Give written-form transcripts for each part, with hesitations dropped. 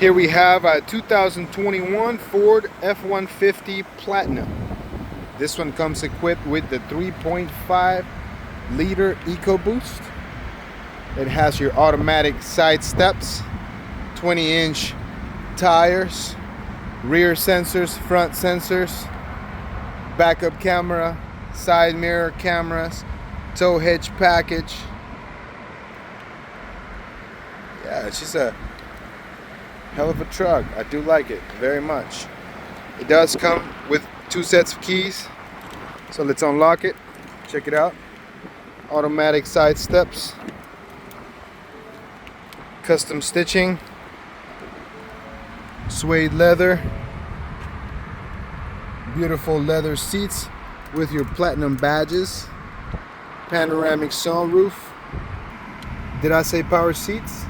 Here we have a 2021 Ford F-150 Platinum. This one comes equipped with the 3.5 liter EcoBoost. It has your automatic side steps, 20-inch tires, rear sensors, front sensors, backup camera, side mirror cameras, tow hitch package. Yeah, it's just a hell of a truck. I do like it very much. It does come with 2 sets of keys, so let's unlock it. Check it out. Automatic side steps, custom stitching, suede leather, beautiful leather seats with your platinum badges, panoramic sunroof. Did I say power seats?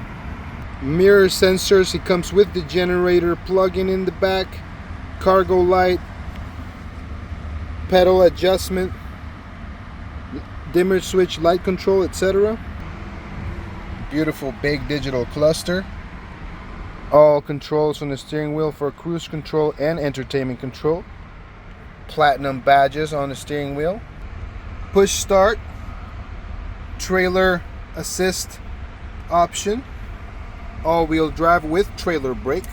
Mirror sensors. It comes with the generator plug-in in the back, cargo light, pedal adjustment, dimmer switch, light control, etc. Beautiful big digital cluster. All controls on the steering wheel for cruise control and entertainment control. Platinum badges on the steering wheel. Push start, trailer assist option. All-wheel drive with trailer brake.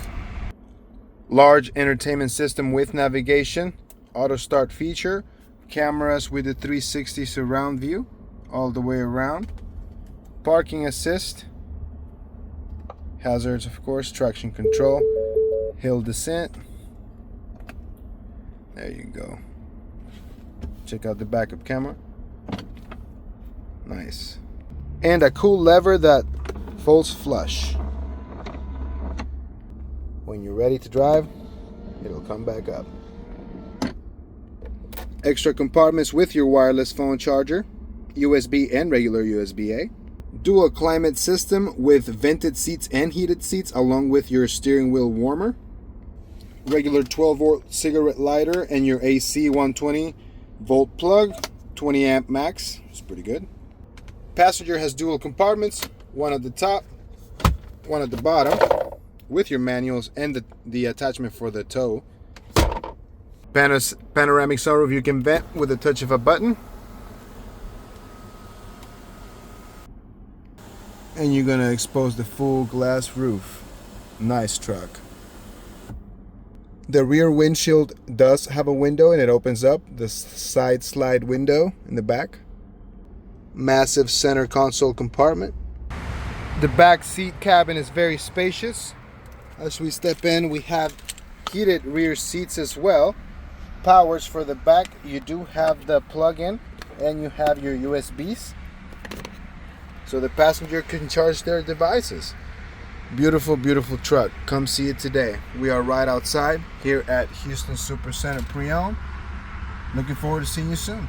Large entertainment system with navigation. Auto start feature. Cameras with a 360 surround view all the way around. Parking assist. Hazards, of course. Traction control. Hill descent. There you go. Check out the backup camera. Nice. And a cool lever that folds flush. When you're ready to drive, it'll come back up. Extra compartments with your wireless phone charger, USB and regular USB-A. Dual climate system with vented seats and heated seats along with your steering wheel warmer. Regular 12-volt cigarette lighter and your AC 120-volt plug, 20 amp max. It's pretty good. Passenger has dual compartments, one at the top, one at the bottom, with your manuals and the attachment for the tow. Panoramic sunroof you can vent with the touch of a button. And you're gonna expose the full glass roof. Nice truck. The rear windshield does have a window and it opens up. The side slide window in the back. Massive center console compartment. The back seat cabin is very spacious. As we step in, we have heated rear seats as well. Powers for the back. You do have the plug-in and you have your USBs. So the passenger can charge their devices. Beautiful, beautiful truck. Come see it today. We are right outside here at Houston Super Center Pre-Owned. Looking forward to seeing you soon.